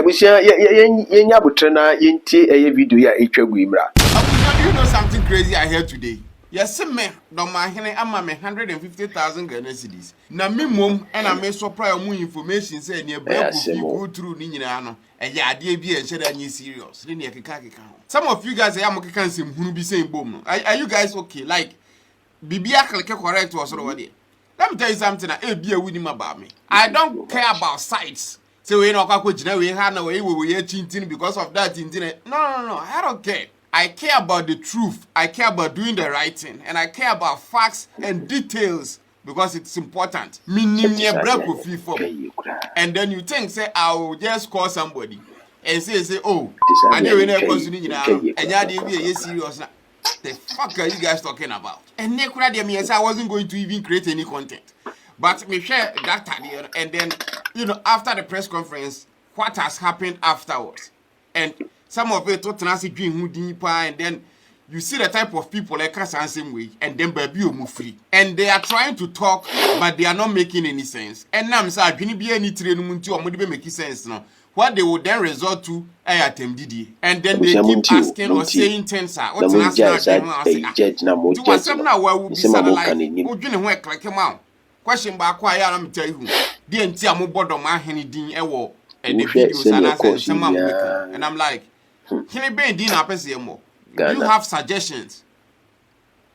abusia yenya butrena yenti video ya etwa guimra. Do you know something crazy I heard today? Yes, me, Domahene, I'm 150,000 Ghana cedis. Na me mom, and I may supply more information saying your break will go through Ninano, and ya dear be and said you serious. Some of you guys, I am okay, who be saying boom. Are you guys okay? Like, Bibia correct was already. Let me tell you something, I'll be a winning about me. I don't care about sites. So we know we had no way we were chinting because of that. No, I don't care. I care about the truth. I care about doing the right thing. And I care about facts and details because it's important. And then you think, say, I will just call somebody and say, oh, I know you're not considering it. And you're serious now. The fuck are you guys talking about? And I wasn't going to even create any content. But we share that and then, after the press conference, what has happened afterwards. And some of it and then you see the type of people like us and same way, and then baby you move free. And they are trying to talk, but they are not making any sense. And now I'm saying, be any training to make sense now. What they would then resort to Didi. And then they keep asking or saying things. What's question back why I'm tell you. The entire board of my henny din ewo and the videos and I'm like, can it be dinner person more? Do you have suggestions?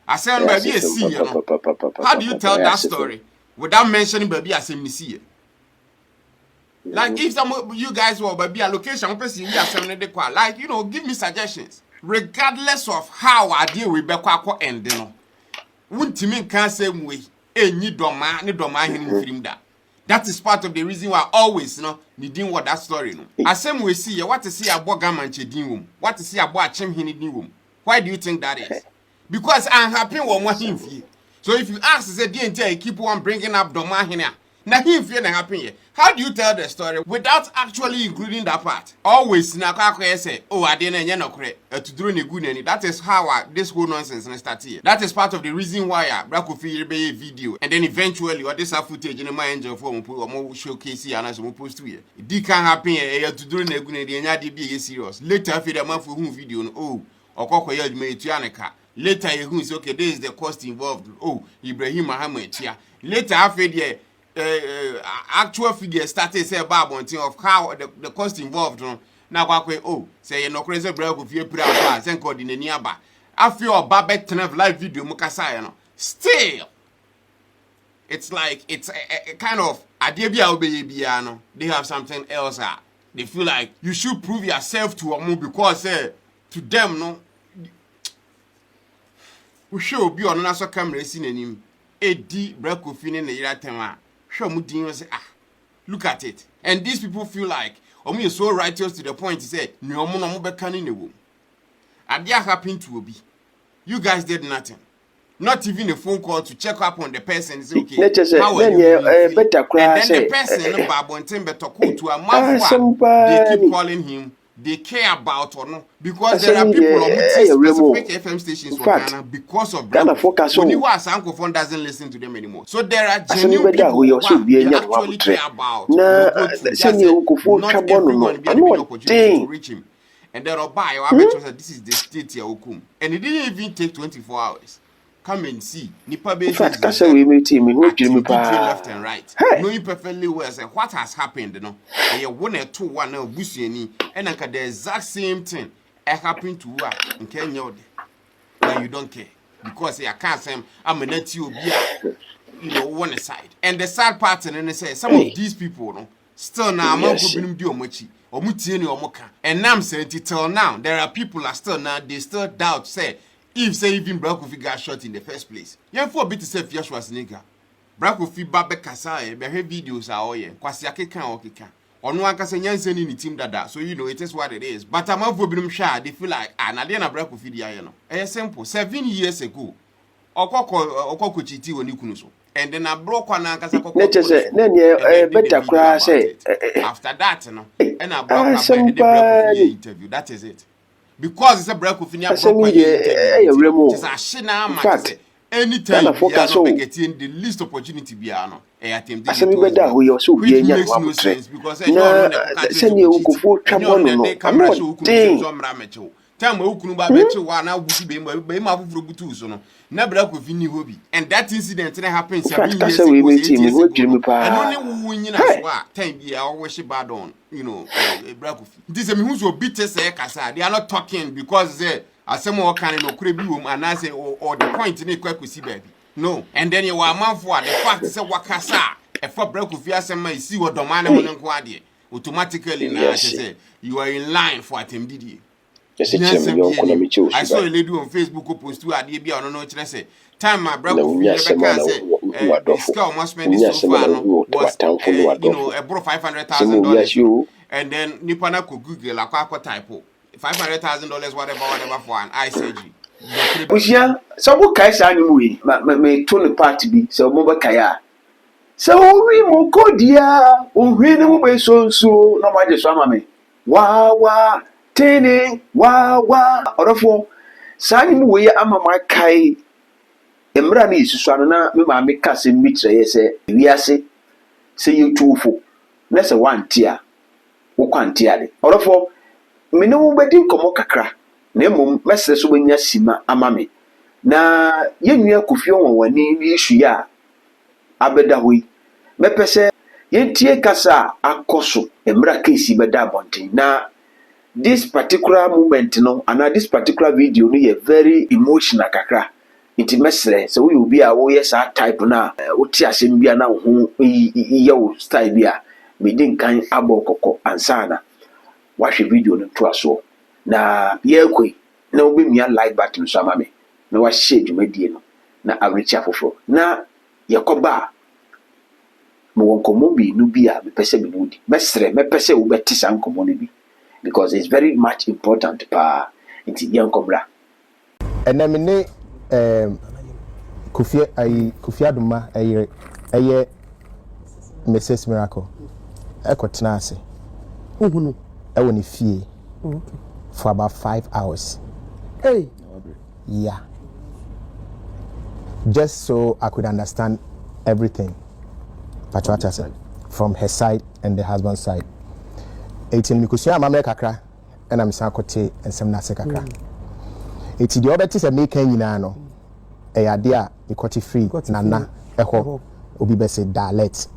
I said, baby, see, how do you tell that story without mentioning baby as a see? Like if some of you guys were baby a location, like give me suggestions. Regardless of how I deal with Bekwa and wouldn't you mean can't same way? Ni doma film that. That is part of the reason why I always needing what that story As same we see what to see about gamanche din what to see about chem hini din why do you think that is? Because I'm happy with what him feel. So if you ask say DNT keep on bringing up doma hina na him feel na happy. How do you tell the story without actually including that part? Always na say, oh, I didn't know to do any good. That is how this whole nonsense starts here. That is part of the reason why Kofi a video, and then eventually what this footage in my engine for more showcase and as we post to here. It can happen to do any good and be serious. Later, after the month for whom video, oh, or Kokoya made Yaneka. Later, you say, okay, this is the cost involved. Oh, Ibrahim Mohammed, yeah. Later, after the actual figure started say about one thing of how the cost involved now say you know crazy break with your prayer and called in the nearby I feel about live video mukasa still it's like it's a kind of they have something else they feel like you should prove yourself to a move because to them we should be on another camera scene him a deep break of in the year look at it. And these people feel like Omi is so righteous to the point to say, no be canning the womb. And that happened to Obi. You guys did nothing. Not even a phone call to check up on the person. Say, okay, how are you? And then the person, to a man, they keep calling him. They care about or not because there are people on specific FM stations for Ghana because of Ghana focus. Only one Sankophone doesn't listen to them anymore. So there are genuine people who actually care about. Not everyone be an opportunity to reach him. And there are by this is the state here, Okum. And it didn't even take 24 hours. Come and see. Nipa basis left and right. Knowing perfectly well say what has happened, And you 1 or 2 1 now busieni and the exact same thing happened to her in Kenya. But you don't care. Because I can't say I'm a net you one side. And the sad part and say some of these people still now and now I'm saying till now there are people are still now they still doubt say if say even Kofi got shot in the first place. You for bit to say Joshua nigga. Kofi babe kasa be videos are all kwasi akeka okeka. Ono aka say nyanse ni team dada. So it is what it is. But am for binum sha they feel like na dey na Kofi dia ye no. Simple 7 years ago. Okoko chiti woni kunu so. And then I broke one and better cry say after that and I broke up the interview. That is it. Because it's a break of interview. It's a shina anytime we are not getting the least opportunity we are no attempt asemi beda ho yo so bi enya wa mutre because you know the send you Kofi twabo no camera show ukunu so mra meche time ukunu ba beche wa na butu be ma fufuro butu so no na bra Kofi ni hobi and that incident na happen 7 years ago and only wu nyina so a time bi a wo hye bad on you know bra Kofi this me hu so bitte say kasa they are not talking because they asem o kan no kure bi wo mu anase or the point na kwakusi baby no and then you were man for the fact say wakasa e for bra Kofi asem ma isi wo Adomaa ne ho nko ade automatically na say you are in line for attempt. I saw a lady on Facebook post to ade bia ono no kire say time my brother Kofi say the scale must spend so far no was you know a bro $500,000 and then nipa na ko Google akwa type $500,000 whatever for an eye surgery. Bushia so wo kai sa anyu yi me to ne part bi so mo ba kai a so wi mo kodia o hwe ne mo be so na ma je so ama me wa tene wa orofo sa anyu we ama ma kai emra na isusu anu na me ma me kase mi kire ye se wiase se yetufo na se wantia wo kwantia de orofo me ne wo bedi nkomo kakra na mum mesre so benya sima amame na yenua Kofi wonwani ni issue ya abeda hoi mepese yentie kasa akoso emra case beda bonten na this particular moment no and this particular video no ye very emotional kakra inti mesre so we obi a wo yes type na oti asem bia na ho ye wo style bia me din kan abokoko ansana wahwe video no to aso na yekoi na obi mia like button so amame na wa share dwumadie no na awrechi afoforo na yekoba mo wonkomo bi no bi a mepese bi nudi mesre mepese wo betisa nkomo no bi because it's very much important pa inti yankobra enamine Kofi Adomaa eye Mrs Miracle ekotena ase uhunu ewo ni fie for about 5 hours. Hey. Yeah. Just so I could understand everything. Patricia said from her side and the husband's side. 18 mikusia mamre kakra and I'm sakote and some nase kakra. 80 the other things make nyina no. E ade a ikoti free nana eho obi be say dialect.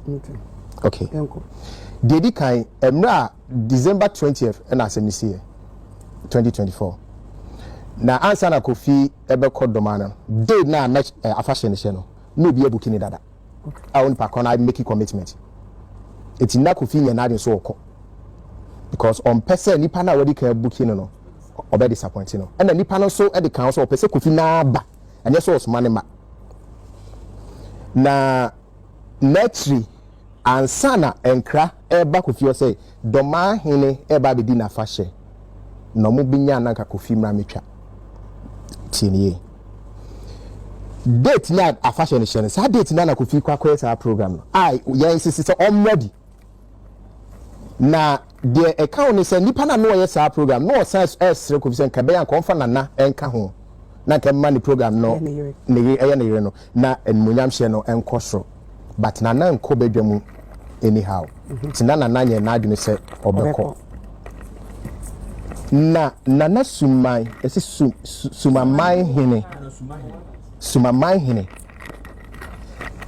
Okay. Dedi kan emra December 20th and as this year 2024 na answer na Kofi ebe Adomaa na day na match afashion no no be booking dada I won pack on I make commitment eti na Kofi nya na dey so okọ because on person nipa na wadi kan booking no obe disappoint no and nipa no so e dey kan so person Kofi na ba and so Osman ma na next ansana enkra eba Kofi o say Adomaa hene eba be di na fashion no mo binya na ka Kofi mra metwa tinie date na afashion shene sa date na Kofi kwa sa program no ai yen sisi already na the account ni say nipa na no ye sa program no sense esre Kofi say nka be yan konfa na enka ho na nka ma ni program no ne eye ne yire no na enmunyam hye no enkoso but na nko bedwamu anyhow tinana na nye na adwene say obeko na nana sumai esi sumamai hene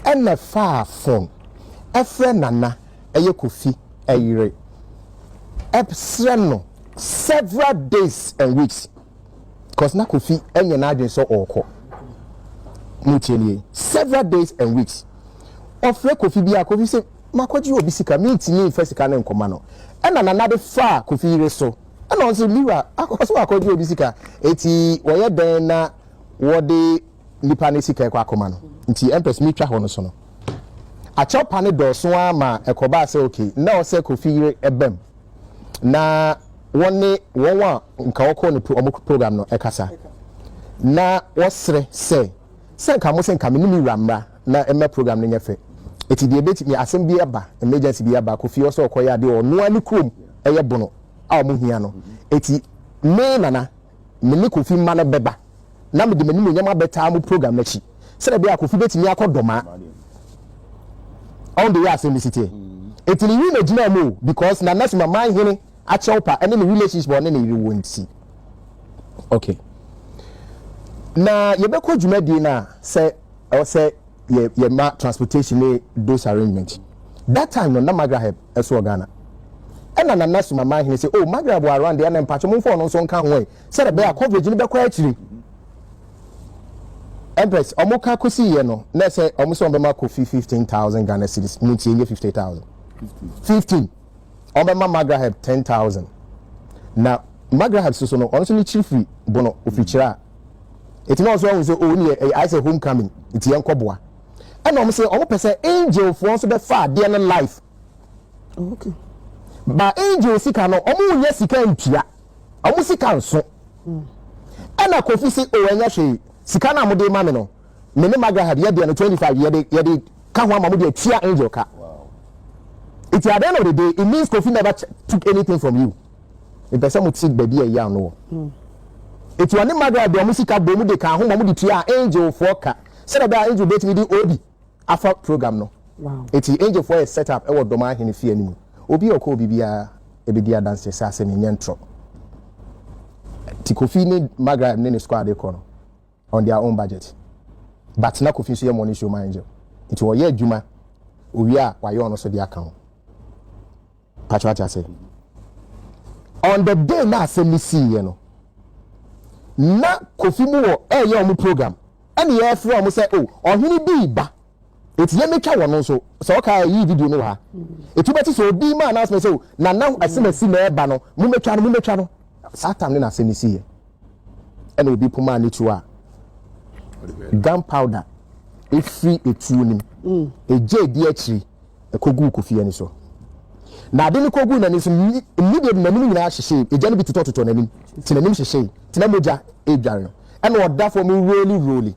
ena far from efre nana eye Kofi eyire epsre no several days and weeks because na Kofi enye na adwen so okọ mutieni several days and weeks ofre Kofi bia Kofi say makwaji obi sika mi ntini fasika na nkoma no ena nana de far Kofi yire so and also Mira akoso akodi obi sika eti woye den na wode nipa ne sika ekwa akoma no nti empress mi twa ho no so no acho pane do so ama ekoba say okay na o say Kofi yire ebem na won nka woko ne program no ekasa na wosre say nka mo say nka me ni ramra na eme program no nyefe eti de beti mi asem bi aba emergency bi aba Kofi also okoya de ono ani krom eye bono a mo hia no eti me nana me ne Kofi ma na beba na me de mani nyama beta mo program na chi sɛ be Kofi betimi akodoma on the way simplicity it ni wi na gina mo because na next my mind hini a chopa and the relationship on any you won't see okay na yebeko dwumadi na say ye ma transportation those arrangements that time no na magra help eso Ghana and na next my mind hini say oh magra bo around there na mpacho mo phone no so nka ho say the be coverage ni be kwa akiri Empress omoka kosi ye no na say omo be ma Kofi 15,000 Ghana cedis minti ye 50,000 15 Obama Magrahab 10,000. Now Magrahab so no honestly chief free bono ofichira. It knows wrong so only I say homecoming. It's yanko boa. And I'm say omo pese angel for so be far dear life. Okay. But angel sika no omo nya sika ntua. Omo sika nso. And a Kofi say o enya hwe sika na mo de ma me no. Me ne Magrahab ye de no 25 ye de ka ho amamo de tia angel ka. It's at the end of the day, it means Kofi never took anything from you. If there's some sick baby a year no. It's one matter of the music bomu de can home de tia angel for ka. Said about angel bet me the obi afa program no. Wow. It's the angel for a setup e wo Adomaa hini fie ni mu. Obi okọ bibia e be dia dance say ase me nyentro. Ti Kofi ni Magra ni squad de kono on their own budget. But na Kofi so ye money show my angel. It wo ye adwuma. Owi a wa ye ono so de account. Patricia say on the day na say me see you know na Kofi mu wo ye omu program and ye free omu say oh ohini bi ba eti ye metwa wono so so ka yi video no ha eti beti so bi ma announcement say na asemasi na eba no mu metwa no satan na say me see ye and obi puma ni tuwa gunpowder free etu nim eje di akiri ekogu Kofi ani so na de kogu na niso immediate na nim nyina hyehye eja no bi toto na nim tinanim hyehye tinamoja edware and what that for me really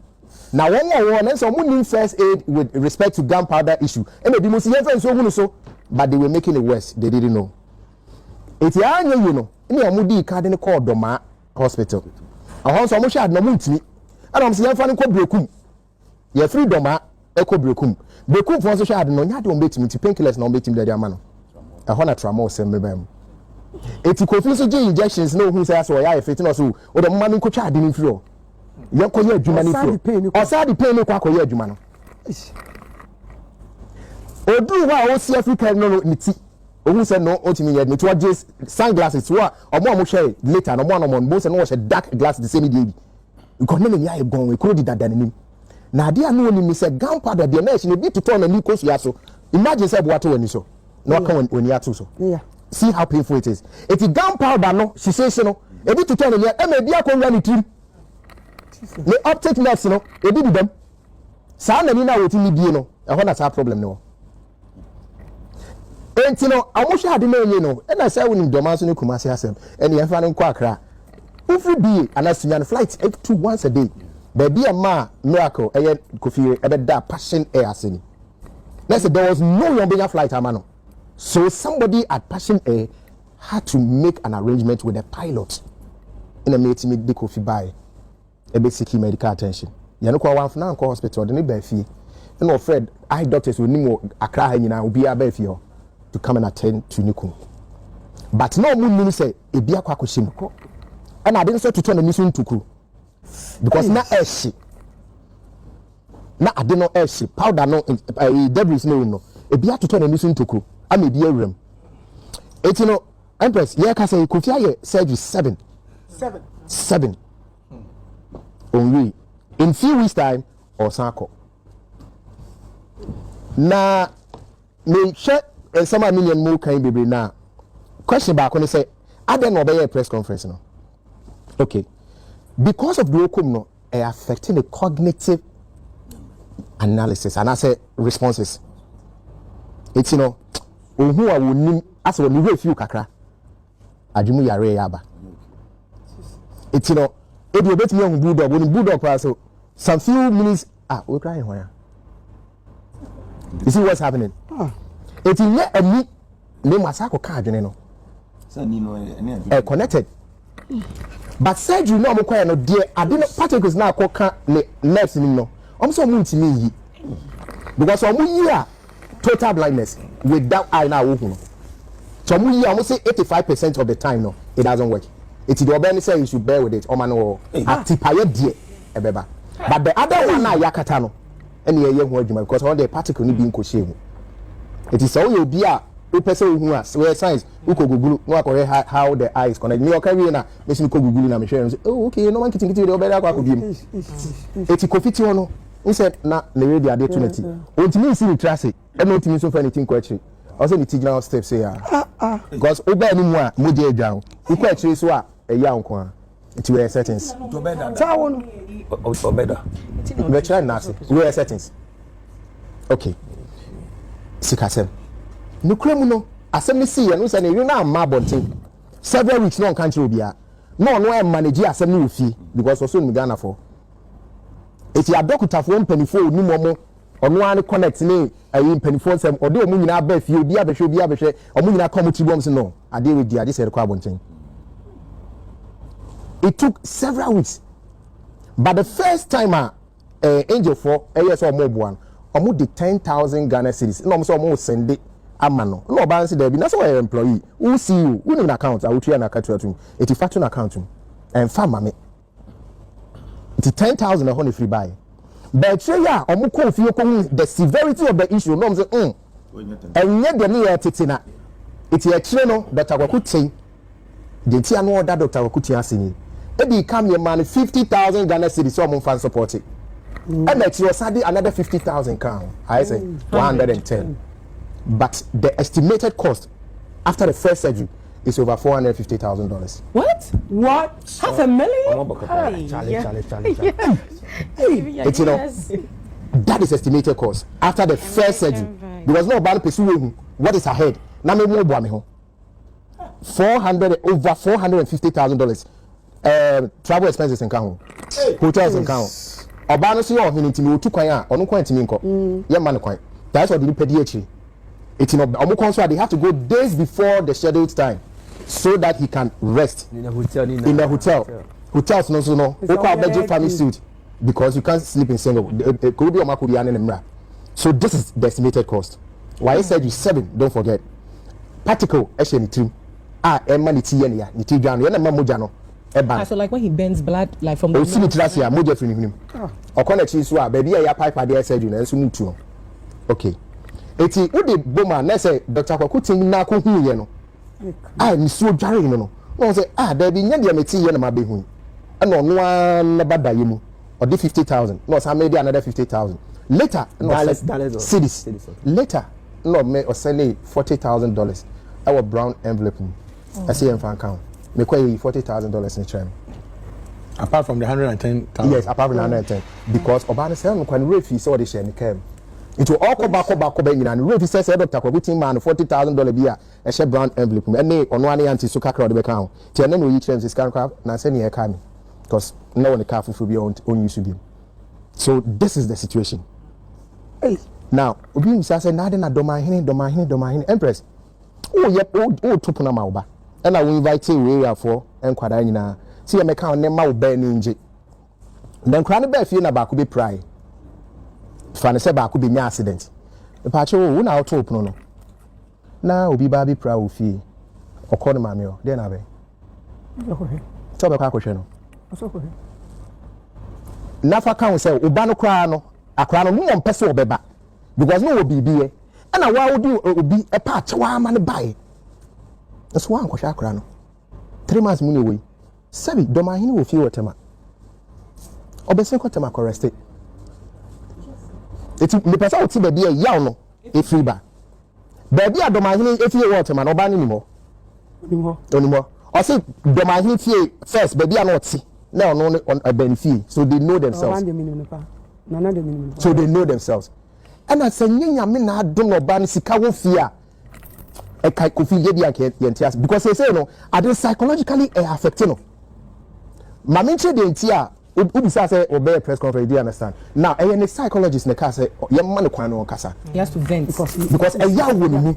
na won na so mo nim first aid with respect to gunpowder issue and be mo see friends so hunu so but they were making it worse they didn't know it ya anya you know ni amudi card ni call Adomaa hospital ahon so mo hwe adna mo ntimi and am see yan fa ni ko brekum ye free Adomaa e ko brekum for so hwe adna nya de on betimi ti painkillers na on betimi de ama no ehona trauma sem bebem eti Kofi so je injections no hu say so ya effect no so o de mma nko twa ade ni firi o ye ko ye adwuma ni firi o sa di pain ni kwa ko ye adwuma no odu wa o si Africa no ni ti o hu say no o ti mi ye ni to je sunglasses wa omo hwe later no mo say no wo dark glass the same day ko ne ni aye gon we ko di dada ni na ade anu ni mi say gunpowder de na e bi to turn na ni ko so ya so imagine say bo ato wani so no come when you so yeah see how painful it is if you gunpowder no she says no e bi to turn na e ma bia ko run team the optic nerves no e bi dem sa na ni na woti ni bie no e ho na sa problem no enti no amohwe ade na enye no e na say woni Adomaa so ne kumase asem e ne yefa ne nkọ akra ufu bie anasinya no flight 82 once a day baby ma miracle e Kofi e be da passion air aseni let's say there was no longer flight amano. So somebody at Passion Air had to make an arrangement with a pilot in a meeting with the Kofi by a basic medical attention. Yanukwa one for hospital, the neighbor fee. And no Fred, eye doctors will need a cry will be a befio to come and attend to Niku. But no moon say a beer quakushim. And I didn't say to turn a mission to crew because not air ship. Now I didn't know air ship, powder no debris no. A beer to turn a mission to crew. I may be a room. It's you know, Empress, yeah, can say Kofi surgery 7. Only in few weeks time or Sako. Na me check some million more kind baby now. Question back when they say, I don't know about a press conference no. Okay. Because of the outcome no, affecting the cognitive analysis and I say responses. It's you know who I will name as well ni few kakra adwumu yare yaba it's you know e dey bet me on bulldog when bulldog pass so some few minutes we cry here you see what's happening it's in here and me masako ka adwene no say ni no connected but surgery no mo kwaya no dey ade no particles na akoka ne nerves ni no so ntimi yi because year total blindness without eye na wo hu so year say 85% of the time no it doesn't work. It's the obey say you should bear with it omano atipaye die ebeba but the other one na yakata no ene ye hu adwuma because all the particle ni bi nkohye mu it is so you be a person who has where science who could google no akore how the eyes connect me okay na me sin ko google na me share say oh okay no man kitin the obey akwa ko bi mu eti Kofi ti ono said na le ready ade tunati ontimi si retrace e no ontimi so for anything ko actually also the general steps say because obey ni mu a mo dey adwan ku ko actually so a eya nko a it were settings tawon obeda we try na say we settings okay sikasem no kremu no asem ni see no say na na ma bonten several weeks no kan tire obia no no e manage asem ni ofie because also in Ghana for eti adokita fo mpanifo oni momo ono an connect ni ayi mpanifo nsem ode omu nyina ba fie obi abehwe omu nyina come tribom se no ade we di ade se rekwa bonten. It took several weeks but the first time angel for yes or more one omu di 10,000 Ghana cedis no so omu send it amano no ba nsi there be na so employee who see you who in account I will try na account to it is factoring account and farm me it is 10,000 on free buy but ya omu ko fi ko the severity of the issue no say enye de ne ya tetina it ya kire no Dr. Kwakutin the tia no order Dr. Kwakutin asini e be come your man 50,000 Ghana cedis so omu fan support it and that you sadi another 50,000 count I say 110 but the estimated cost after the first surgery is over $450,000. What? Half a million? It's, you know, that is estimated cost after the first surgery. There was no bad pursuing what is ahead. Now me more over $450,000. Travel expenses in Kano, hotels in Kano. Obano si yo hini timi otu kwan a onu kwan timi nko. Ye man kwan. That's what the pediatry. It's in omo consult they have to go days before the scheduled time so that he can rest in a hotel hotels no so no o kwa budget family suite because you can't sleep in single could be o makuri an emra. So this is the estimated cost. Why I said you 7 don't forget particle ehye ni trim emma ni ti ye ne ya ni ti dwan ye na moja no so like when he bends blood like from the nose ya moja free him okona chi so baby ya pipe dey surgery na nso mutu no okay eti udi boma na say Dr. Kwakutin na ko hu ye no ni so dware no no say there be nya de meti ye na ma be hu na no na badaye mu or the 50,000 no say maybe another 50,000 later no cedis later no me or send $40,000 our brown envelope I see in fan account me quite $40,000 in trim apart from the 110,000. Yes, apart from the 110 because obana say no can rate fee so they share me came it will all come back and rate says Dr. Kwakutin man $40,000 bia a share brown envelope and ne ono ane anti so kakra de account tie na no yi trends scan crap na say ne ka me because no one the car for be on use be. So this is the situation. Hey now obi say na de na Adomaa hene empress oh yep oh topo na ma oba and I will invite you area for enkwada nyina see me ka ne ma oba ni nje then kra ne ba fie na ba ko be pry fane se ba ko be nya accident pa che wo na auto open no na obi ba be pry wo fie okọ ma me o de na be so be kwa ko hwe no so ko na fa kan se oba no kra no akra no mo mpese obeba because no obi biye na wa wo di obi e pa che wa ma ne bai that's why ko akra no 3 months mu ne we sabi Adomaa hene wo fie wotema obese ko tema correct eti me pesa oti ba bia yaw no e free ba bia Adomaa hene e fie wotema no ba ne ni mo o say Adomaa hene fie first bia no oti na ono ne benefit so they know themselves so they know themselves and as Nyame na adom no ba ne sika wo fie a e kai Kofi ye bia ke yentias because they say no are psychologically affecting no mama nche de ntia obi say obey press conference do you understand now any psychologist na ka say ye man no kwan no kasa he has to vent because a yaw wo ni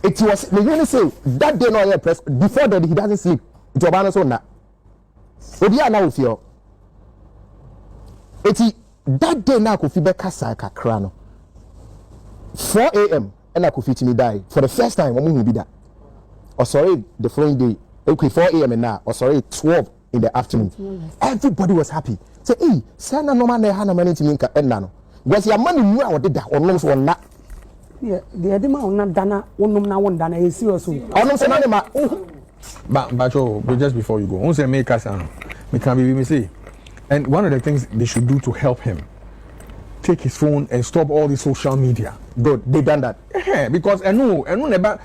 it was the you say that day no press before that he doesn't sleep it oba no so na obi ana wo fie eti that day na Kofi be kasa kakra no 4 a.m. and Kofi timi die for the first time omo be that or sorry the following day okay 4 a.m. and now or sorry 12 in the afternoon everybody was happy say hey sana no man na mani timi nka enna no because your money mu a wode da onom so na yeah the edema on dana onom na won dana e serious o onom so na ma but just before you go on say make us me can be me say and one of the things they should do to help him take his phone and stop all the social media. Good, they done that. Yeah, because I know never.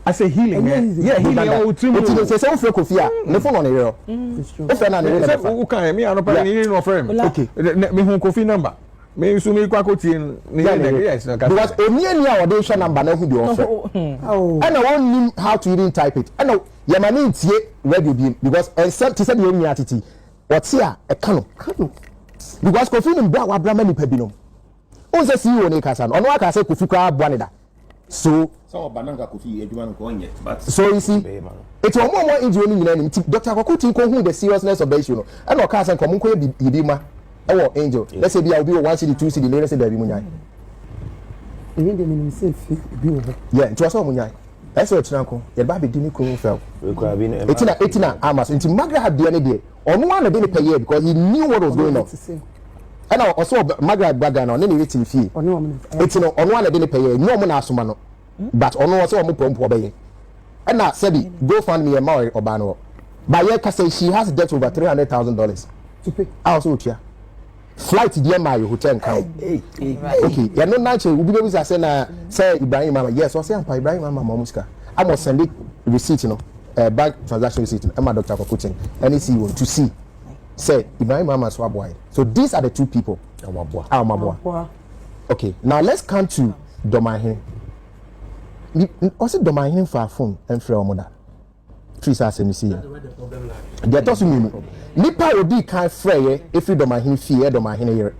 I say healing, man. Yeah, healing. It's say some Kofi no phone on the real. If na na who can me I no pay no friend. Okay. Me hon Kofi number. Me so me kwa koti yes. Because eni a wo dey share number na hu dey offer. Oh. And I want how to even type it. And your money tie radio bi because except say the eni atiti. What's here a kano. Because Kofi nim bra wa bra mani pa bi no. On say CEO ne kasa no ono aka say Kofi kwa aboa da so bananga Kofi adwuma no ko onye but so you see it's one more injury ni nyina nim Dr. Kokuti ko hu the seriousness of the issue no and o ka say ko mun ko bi ma e wo angel let's say bi I will be 1 city 2 city let's say da bi munyai even the minimum safe bi wo yeah it was so munyai that's what tranko ye ba be dini ko fell etina amas nti magra have dey ne ono wan na dey pay here because he knew what was going on and also Margaret Bagan on any written fee. It's no on one a daily pay, no one asumano. But on also a pump obey. And now, Sebi, go find me a Maori or Bano. Ayɛka say she has debt over $300,000 to pay. Also, here. Flight dear my hotel count. Okay, you're not natural. We be able to say Ibrahim Mama. Yes, or say Ibrahim Mama Momuska. I must send it receipt, bank transaction receipt. And my doctor for putting any CEO to see. Say Ibrahim Mama Swabwai. So these are the two people. Okay, now let's come to Domahin. Also Domahin for a phone and for a mother. Three stars and you see. They are tossing me. Nipa will be kind frey if you Domahin fear Domahin here.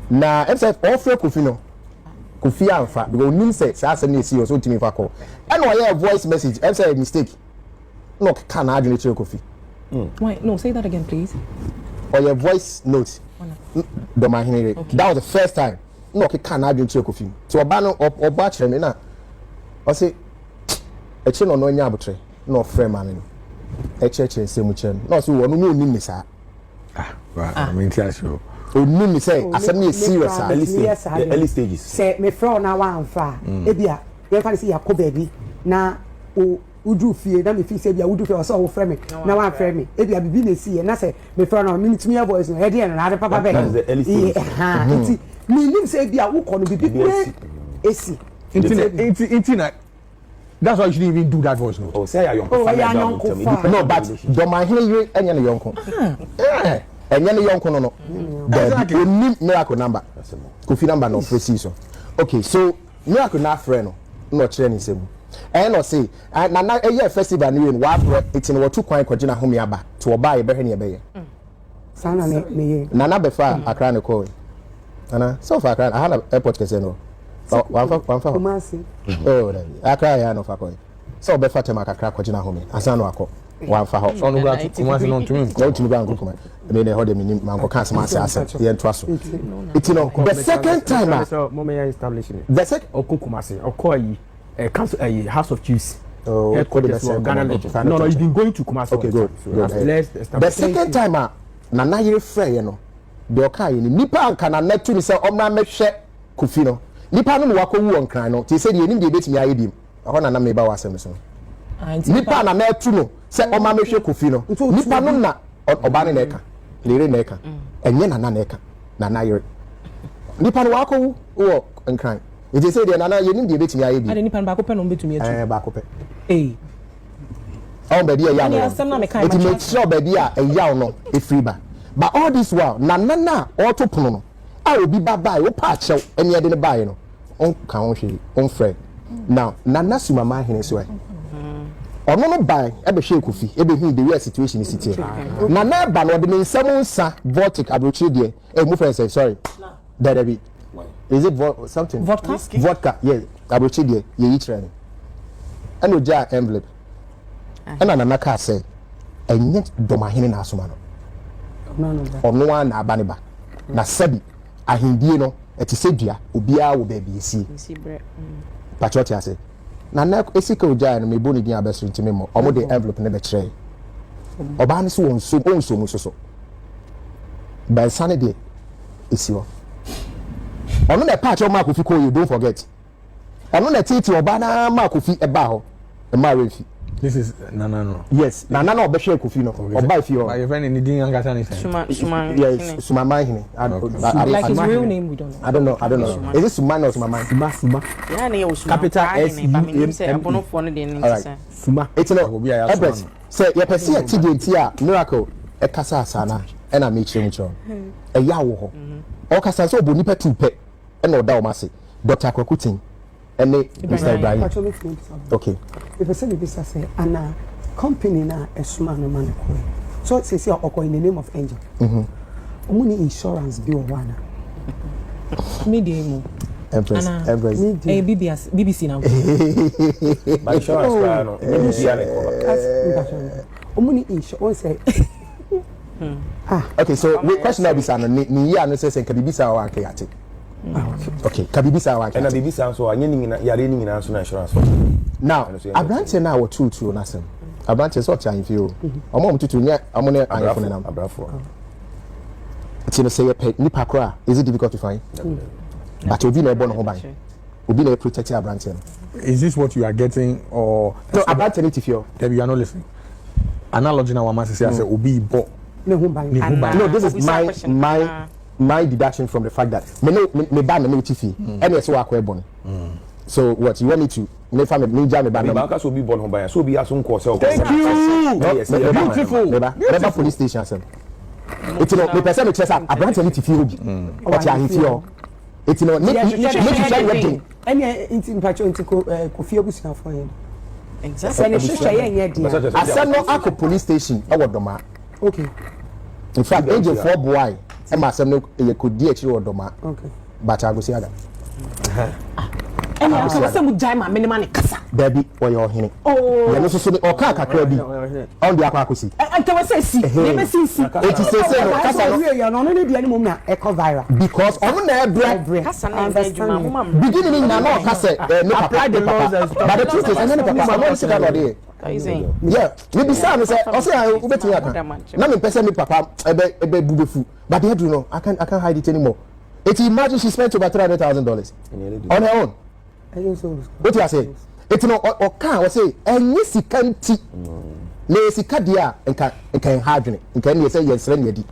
Now, except all for Kofi Alpha, because mean says, as a see also to me for call. And why a voice message, and say a mistake. No, can I do it to Kofi? Wait, no, say that again, please. Or your voice note. Domahin. Okay. That was the first time. No, can I do it to Kofi? So a banner or batch me now. I say, a chin on no yabutre, no frame man. A church and Simuchen. No, so one no name, sir. Right, I mean, tell you. O name say, I said me serious, early stages. Say, me from now on far. Ebia, you can see a co baby. Now, would you fear that if you say, I would do so frame me. Now I'm frame me. Ebia be business see, and I say, me from now, minute me a voice, and I didn't have a papa. That's the early stage. Me say, be a wook on the big AC. That's why you shouldn't even do that voice note. Oh, say I young. Oh, I am uncle. No, but Domahin and your uncle. And your uncle no. The need miracle number. Kofi number no precision. Okay, so miracle na friend no training same. And no say na a year festival ni in wa it's in what two kwan kwagina home aba to oba e behwe ne be. Sana me. Nana befa akra ne call. Ana so far akra I had an airport kese no. One for Kumasi. Oh, akra ya no fa call. So befa tema akra kwagina home asa no akọ. One for house. On go to Kumasi no to me. Go to go Kuma. Me dey hold them man go can some answer. Yen twaso. It's no the second time so mo me establishing. The second Kumasi. Okoyi council House of Chiefs. Oh, headquarters for Ghana Legend. No, you've been going to Kumasi. Okay, good. The second time na na yire frɛ no de oka ye ni nipa anka na netu ni sɛ ɔma mehwɛ Kofi no nipa no wa ko wu onkran no te sɛ de enim de betimi aye biem ɛhɔ na na me ba wa asɛm so nipa na netu no sɛ ɔma mehwɛ Kofi no nipa no na ɔba ne neka lere neka ɛnyɛ na neka na yire nipa no wa ko wu wɔ onkran it is say de na yenim de betimi aye biem ade nipa no ba ko pɛ no betumi atu ba ko pɛ eh on bedi e yawo it make sure bedi a yawo no e free ba but all this while na auto pono no a obi baba e pa achew ene ye de ne bae no on kan on hwe on frɛ now nana sumama hene so ono no bae e be hwe Kofi e be hu the real situation is it nana ba no de nsam nsa vortic abrochi de e mu friend say sorry there be is it something vodka yes abrochi de ye yi training and oja envelope and nana ka say enye Domahene na asoma no ono wa na aba ne ba na sabi ahindie no eti sedua obia wo ba bi esi patriote ase na na esika oja no me boni din abeso ntime mo omo de envelope ne be kire oba ne so wonso mu so by Sunday esi ho ono na patch o ma Kofi ko you don't forget ono na titi oba na ma Kofi eba ho e ma refi. This is Nana no. Yes, Nana no obehwe Kofi no. Oba if you. My friend in the ding angasa ni say. Yes, Sumama hini. Like his real name we don't know. I don't know. Is it Sumama or Sumama? Suma. Yeah, na yo Suma. Capital S U M. Abono for no dey say. Suma. It's no. Ebres. Say your person at TDT a miracle e kasa asana e na me chimcho. E ya wo ho. O kasa so obo nipa tu pe e na oda o mase. Dr. Kwakutin ene Mr. Ibrahim. Okay. If I say this I say ana company na esuma no man ko. So say oko in the name of Angel. Omuni insurance bi o wana. Me dey mo. Empress. BBC now. My insurance plan no. Omuni insurance say okay, so the question now is ni ya no say can be bisa wa ke ate. Okay, can be bisa wa ke. Na BBC so anye ni yare ni nyina so na insurance. Now, Abrante na wo tutu na sem. Abrante so cha infio. Omo tutu nya omo ne ayefo na nam. Abrafo. Ti no say ye pe ni pakra, is it difficult to find? But obi na ebo no ho ban. Obi na protect Abrante. Is this what you are getting or no Abrante ni tifio. Then you are not listening. Analogy na wama say obi bo. No, this is my deduction from the fact that me ban me tifi. And yes wa akwa bon. So what you want me to me family me jam me ban. Ba ka so bi bon ho ban. So bi aso nko se. Thank you. Beautiful. Never police station sem. It's no me person me chesa Abrante ni tifi obi. What ya hifio. It's no me share wedding. Any inti mpacho inti Kofi obusia for him. Exactly. Any share yen dia. Asem no akọ police station e Adomaa. Okay. In fact, Angel 4 boy e ma asem no e could di akiri Adomaa. Okay. But I go see aga. And I say mu jai ma minima ne kasa. Baby, why you hini? Oh. Ya no so o ka kakra bi. On di akwa akosi. Ante we say si. Me me si. It is say no kasa no. You no no dia ni mum na e co viral. Because on na ebre. Kasa na ndjuma mama. Beginning na no kasa no apply the laws as but the truth is I no papa no sit down there. Yeah, me be say o say I ubetumi aka. Na me pese me papa ebe bubefu. But they do no. I can't hide it anymore. It imagine she spent over $300,000 on her own. What you say? It's no or can we say any sikanti le sika dia enka hardware enka ne say yes ran yedi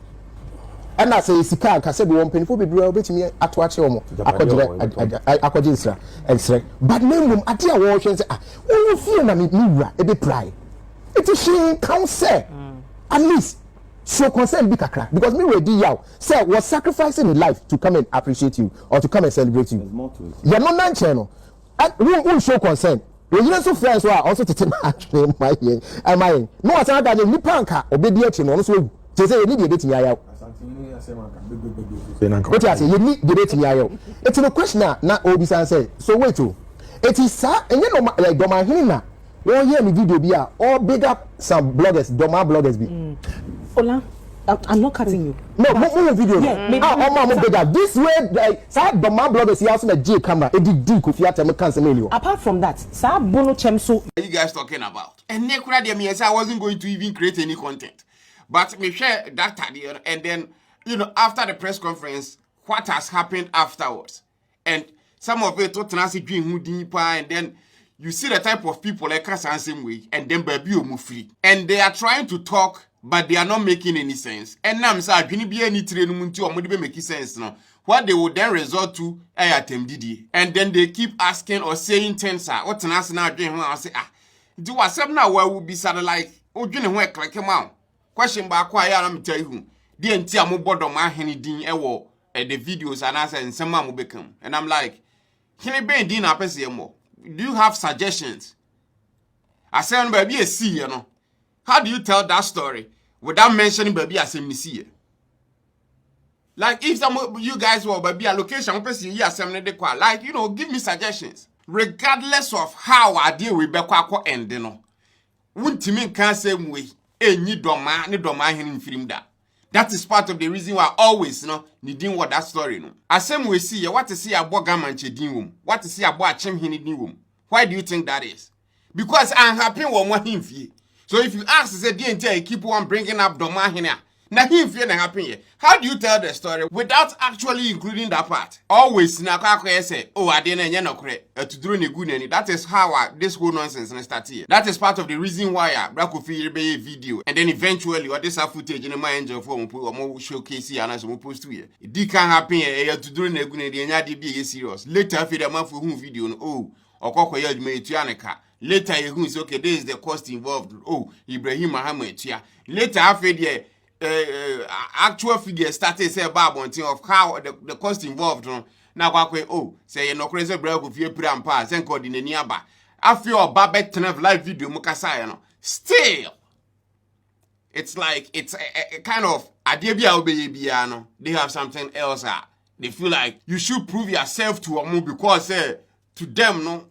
and I say sika ka say be won penfo bebre obetimi ato ache omo akogye nsra ensre but name ade a wo hwe say wo feel na me wura e be pry it is she counsel at least so concern be kakra because me ready yaw say was sacrificing his life to come and appreciate you or to come and celebrate you you no nan channel who show concern we you so friends who are also to take my here am I no as I that ni panka obedi achi no so say you need the yaw what you say you need the yaw it's no question na obi say so wait oh it is sir and you know like Adomaa hina won hear me video bi a all big up some bloggers Adomaa bloggers bi Ola, I'm not cutting you. No, more video. Yeah, this way, like, Adomaa bloggers here also the J camera. It did Kofi Atam cancel. Apart from that, Sir Bono Chemso. What are you guys talking about? And I wasn't going to even create any content. But me share that idea, and then, after the press conference, what has happened afterwards. And some of it, and then you see the type of people like us the same way, and then baby you move free. And they are trying to talk, but they are not making any sense. And now I'm saying, can be any train or making sense now. What they would then resort to Didi. And then they keep asking or saying things, what's an answer now? I say, do what some now where will be sort of like, oh, you know, where click him out. Question back, why I'm tell you, the entire mobile my henny ding ewo at the videos and answer and some will become. And I'm like, can I be dinner more? Do you have suggestions? I said, baby, see, How do you tell that story without mentioning baby as a see? Like if some of you guys were baby a location, like give me suggestions. Regardless of how I deal with Bekwa and won't you mean can't say way? Any Adomaa in film that. That is part of the reason why always, needing what that story, no. As same we see, what to see about Gamanche Dinwum, what to see about Chem Hini Dinwum. Why do you think that is? Because I'm happy with him fee. So if you ask, say, DNT, keep on bringing up Adomaa here. Now him feel happy here. How do you tell the story without actually including that part? Always, say, oh, I didn't know to do any good. That is how this whole nonsense start here. That is part of the reason why Kofi be a video, and then eventually, what this footage in my angel for more showcase and as we post to here. It can happen here to do any good. And be serious. Later, if the man for whom video, oh, or Kokoya made Ayɛka. Later, you say, okay, this is the cost involved. Oh, Ibrahim Mohammed, yeah. Later, after the actual figure started say about of how the cost involved. Now, oh, say no crazy break if you put and pass and called in the nearby. After your babet live video, Mukasaya, still, it's like it's a kind of they have something else. They feel like you should prove yourself to a because to them, no.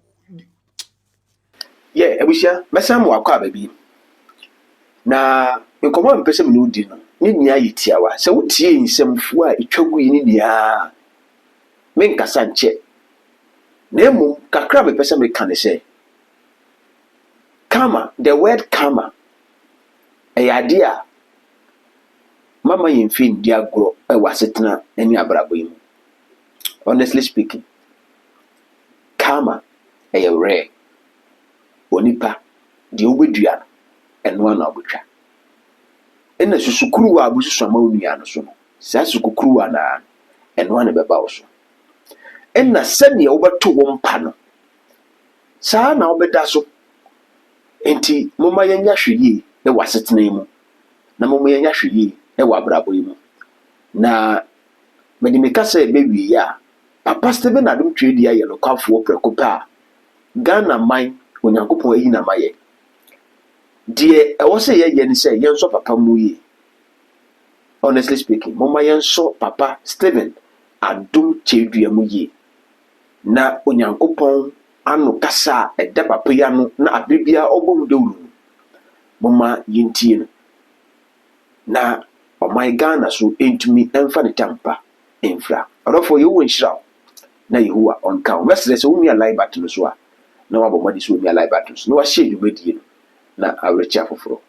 Yeah, Abusha, Massam Waka, baby. Na, you come on, person no dinner. Ninya Yitiawa, so what tea in some fua, it chogu in India. Menka Sanche. Nemo, Kakrabe person can say. Karma, the word karma. A idea. Mama in fin, dear grow, a wasitna, any abrabim. Honestly speaking, karma, a rare. Onipa di obedua eno na obutwa ena susukuru wa abusu sama onua no so no sa sukukuru wa na eno na beba wo so ena sane obeto wo mpa no sa na obeda so enti moma yanya hweye e wasetena mu na moma yanya hweye e wabrabo mu na medimeka say bewi ya papa Steven Adom Kyei-duah ye lokafo prekopa Ghana man Onyankopɔn ayi na maye die ɛwɔ sɛ yɛyɛ ne sɛ yɛnso papa mu yi honestly speaking mama yɛnso papa Steven Adom Kyei-duah mu yi na Onyankopɔn ano kasa ɛda papa ya no na abibia ɔbɔ dawuru mama yɛntie no na ɔman Ghana so entumi ɛmfa ne tampa ɛmfra ɔrɔfo yɛwɔ nhyira na Yehowa ɔnka wo mɛsrɛ sɛ wo nua live battle so a na wabɔ mɔde so omi alive battles na wahyɛ dwumadie no na awerɛkyɛ afoforo